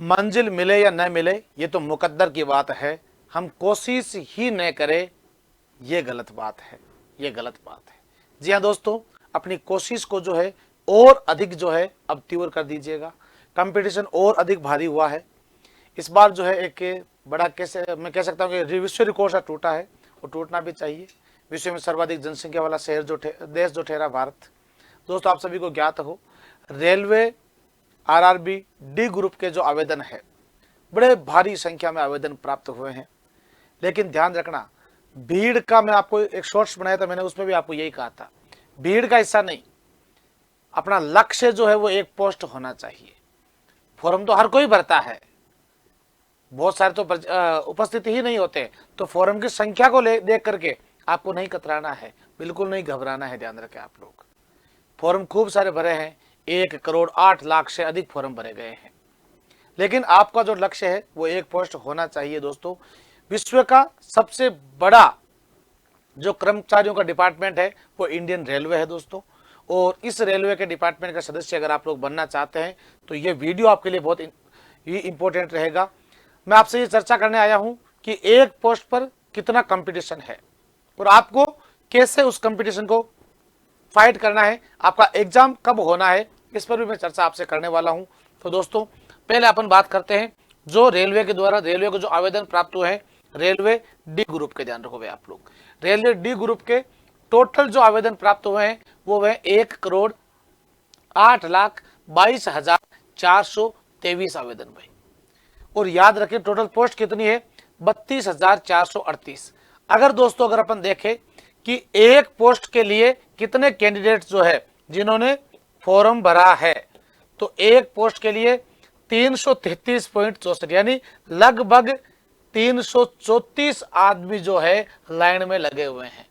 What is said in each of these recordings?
मंजिल मिले या न मिले ये तो मुकद्दर की बात है, हम कोशिश ही न करें ये गलत बात है, ये गलत बात है। जी हाँ दोस्तों, अपनी कोशिश को जो है और अधिक जो है अब तीव्र कर दीजिएगा। कंपटीशन और अधिक भारी हुआ है। इस बार जो है एक बड़ा, कैसे मैं कह सकता हूँ कि विश्व रिकॉर्ड सा टूटा है, वो टूटना भी चाहिए। विश्व में सर्वाधिक जनसंख्या वाला शहर देश जो ठहरा भारत। दोस्तों, आप सभी को ज्ञात हो, रेलवे आरआरबी डी ग्रुप के जो आवेदन है, बड़े भारी संख्या में आवेदन प्राप्त हुए हैं। लेकिन ध्यान रखना, भीड़ का, मैं आपको एक शॉर्ट्स बनाया था, मैंने उसमें भी आपको यही कहा था, भीड़ का हिस्सा नहीं, अपना लक्ष्य जो है वो एक पोस्ट होना चाहिए। फॉर्म तो हर कोई भरता है, बहुत सारे तो उपस्थिति ही नहीं होते, तो फॉर्म की संख्या को देख करके आपको नहीं कतराना है, बिल्कुल नहीं घबराना है। ध्यान रखें आप लोग, फॉर्म खूब सारे भरे हैं, 1,08,00,000 से अधिक फॉर्म भरे गए हैं। लेकिन आपका जो लक्ष्य है वो एक पोस्ट होना चाहिए। दोस्तों, विश्व का सबसे बड़ा जो कर्मचारियों का डिपार्टमेंट है वो इंडियन रेलवे है दोस्तों। और इस रेलवे के डिपार्टमेंट का सदस्य अगर आप लोग बनना चाहते हैं तो ये वीडियो आपके लिए बहुत ही इंपॉर्टेंट रहेगा। मैं आपसे ये चर्चा करने आया हूं कि एक पोस्ट पर कितना कंपटीशन है और आपको कैसे उस कंपटीशन को फाइट करना है, आपका एग्जाम कब होना है, इस पर भी मैं चर्चा आपसे करने वाला हूं। तो दोस्तों, पहले अपन बात करते हैं जो रेलवे के द्वारा, रेलवे को जो आवेदन प्राप्त हुए हैं रेलवे डी ग्रुप के। ध्यान रखोगे आप लोग, रेलवे डी ग्रुप के टोटल जो आवेदन प्राप्त हुए हैं वो वह 1,08,22,423 आवेदन भाई। और याद रखें, टोटल पोस्ट कितनी है? 32,438। अगर दोस्तों, अगर अपन देखें कि एक पोस्ट के लिए कितने कैंडिडेट जो है जिन्होंने फॉर्म भरा है, तो एक पोस्ट के लिए 333.64 यानी लगभग 334 आदमी जो है लाइन में लगे हुए हैं।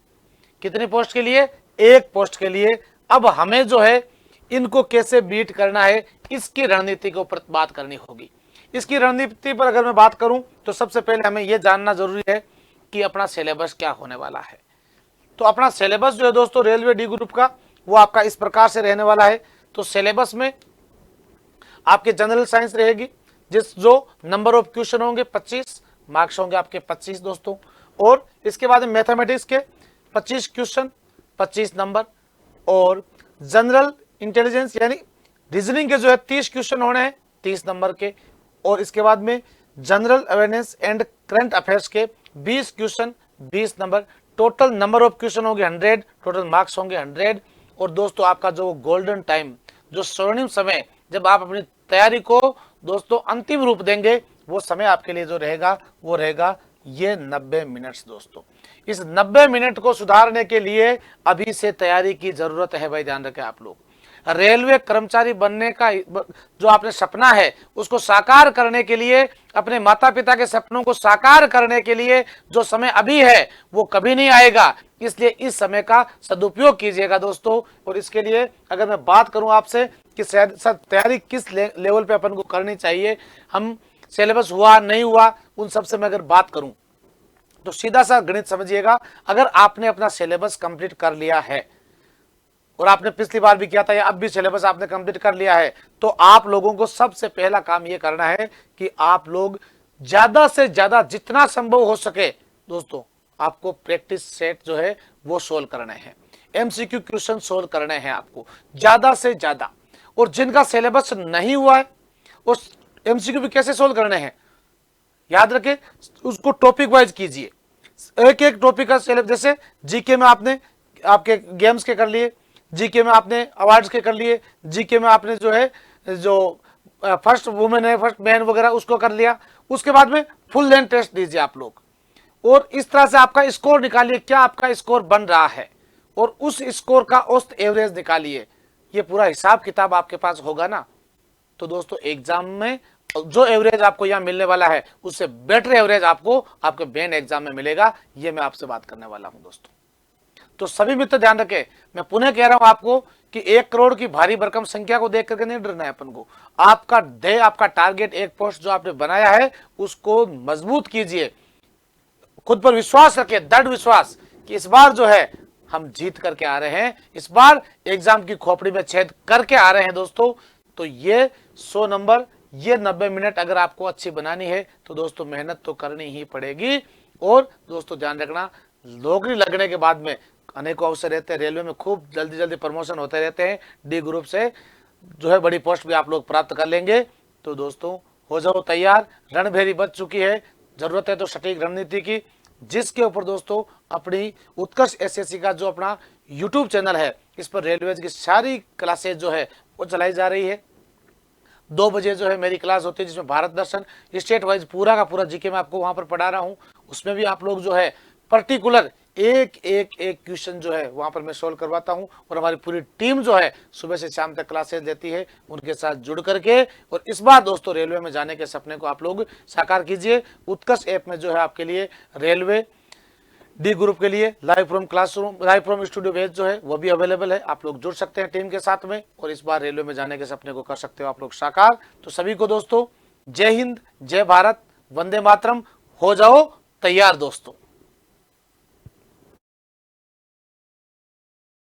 कितने पोस्ट के लिए? एक पोस्ट के लिए। अब हमें जो है इनको कैसे बीट करना है, इसकी रणनीति के ऊपर बात करनी होगी। इसकी रणनीति पर अगर मैं बात करूं तो सबसे पहले हमें यह जानना जरूरी है कि अपना सिलेबस क्या होने वाला है। तो अपना सिलेबस जो है दोस्तों रेलवे डी ग्रुप का, वो आपका इस प्रकार से रहने वाला है। तो सिलेबस में आपके जनरल साइंस रहेगी, जो नंबर ऑफ क्वेश्चन होंगे 25, मार्क्स होंगे आपके 25 दोस्तों। और इसके बाद मैथमेटिक्स के 25 क्वेश्चन, 25 नंबर। और जनरल इंटेलिजेंस यानी रीजनिंग के जो है 30 क्वेश्चन होने हैं, 30 नंबर के। और इसके बाद में general awareness and current affairs के 20 question, 20 number. Total number of question होंगे 100, टोटल मार्क्स होंगे 100। और दोस्तों, आपका जो गोल्डन टाइम, जो स्वर्णिम समय, जब आप अपनी तैयारी को दोस्तों अंतिम रूप देंगे, वो समय आपके लिए जो रहेगा वो रहेगा ये 90 मिनट्स दोस्तों। इस 90 मिनट को सुधारने के लिए अभी से तैयारी की जरूरत है भाई। ध्यान रखें आप लोग, रेलवे कर्मचारी बनने का जो आपने सपना है उसको साकार करने के लिए, अपने माता पिता के सपनों को साकार करने के लिए जो समय अभी है वो कभी नहीं आएगा। इसलिए इस समय का सदुपयोग कीजिएगा दोस्तों। और इसके लिए अगर मैं बात करूं आपसे कि तैयारी किस लेवल पे अपन को करनी चाहिए, हम सिलेबस हुआ नहीं हुआ उन सब से मैं अगर बात करूं तो सीधा सा गणित समझिएगा। अगर आपने अपना सिलेबस कंप्लीट कर लिया है, और आपने पिछली बार भी किया था या अब भी सिलेबस आपने कंप्लीट कर लिया है, तो आप लोगों को सबसे पहला काम यह करना है कि आप लोग ज्यादा से ज्यादा, जितना संभव हो सके दोस्तों, आपको प्रैक्टिस सेट जो है वो सोल्व करने हैं, एमसीक्यू क्वेश्चन सोल्व करने हैं आपको ज्यादा से ज्यादा। और जिनका सिलेबस नहीं हुआ है उस एमसीक्यू भी कैसे सोल्व करने हैं, याद रखें, उसको टॉपिक वाइज कीजिए। एक एक टॉपिक का सिलेबस, जैसे जीके में आपने आपके गेम्स के कर लिए, जीके में आपने अवार्ड्स के कर लिए, जीके में आपने जो है जो फर्स्ट वुमेन है, फर्स्ट मैन वगैरह उसको कर लिया। उसके बाद में फुल लेंथ टेस्ट दीजिए आप लोग, और इस तरह से आपका स्कोर निकालिए, क्या आपका स्कोर बन रहा है, और उस स्कोर का औसत एवरेज निकालिए। ये पूरा हिसाब किताब आपके पास होगा ना, तो दोस्तों एग्जाम में जो एवरेज आपको यहां मिलने वाला है उससे बेटर एवरेज आपको आपके मेन एग्जाम में मिलेगा। ये मैं आपसे बात करने वाला हूं दोस्तों। तो सभी मित्र ध्यान रखें, मैं पुनः कह रहा हूं आपको कि 1 करोड़ की भारी भरकम संख्या को देख करके नहीं डरना है अपन को। आपका ध्येय, आपका टारगेट, एक पोस्ट जो आपने बनाया है उसको मजबूत कीजिए, खुद पर विश्वास रखिए, दृढ़ विश्वास कि इस बार जो है हम जीत करके आ रहे हैं, इस बार एग्जाम की खोपड़ी में छेद करके आ रहे हैं दोस्तों। तो ये 100 नंबर ये 90 मिनट अगर आपको अच्छी बनानी है तो दोस्तों मेहनत तो करनी ही पड़ेगी। और दोस्तों ध्यान रखना, नौकरी लगने के बाद में अनेकों अवसर रहते हैं, रेलवे में खूब जल्दी जल्दी प्रमोशन होते रहते हैं, डी ग्रुप से जो है बड़ी पोस्ट भी आप लोग प्राप्त कर लेंगे। तो दोस्तों हो जाओ तैयार, रणभेरी बच चुकी है, जरूरत है तो सटीक रणनीति की, जिसके ऊपर दोस्तों अपनी उत्कर्ष एसएससी का जो अपना यूट्यूब चैनल है, इस पर रेलवे की सारी क्लासेज जो है वो चलाई जा रही है। 2 बजे जो है मेरी क्लास होती है, जिसमें भारत दर्शन स्टेट वाइज पूरा का पूरा जीके मैं आपको वहां पर पढ़ा रहा हूं। उसमें भी आप लोग जो है पर्टिकुलर एक क्वेश्चन जो है वहां पर मैं सोल्व करवाता हूं, और हमारी पूरी टीम जो है सुबह से शाम तक क्लासेस देती है, उनके साथ जुड़ करके। और इस बार दोस्तों रेलवे में जाने के सपने को आप लोग साकार कीजिए। उत्कर्ष ऐप में जो है आपके लिए रेलवे डी ग्रुप के लिए live from classroom, live from studio batch जो है वो भी अवेलेबल है, आप लोग जुड़ सकते हैं टीम के साथ में, और इस बार रेलवे में जाने के सपने को कर सकते हो आप लोग साकार। तो सभी को दोस्तों जय हिंद, जय भारत, वंदे मातरम, हो जाओ तैयार दोस्तों।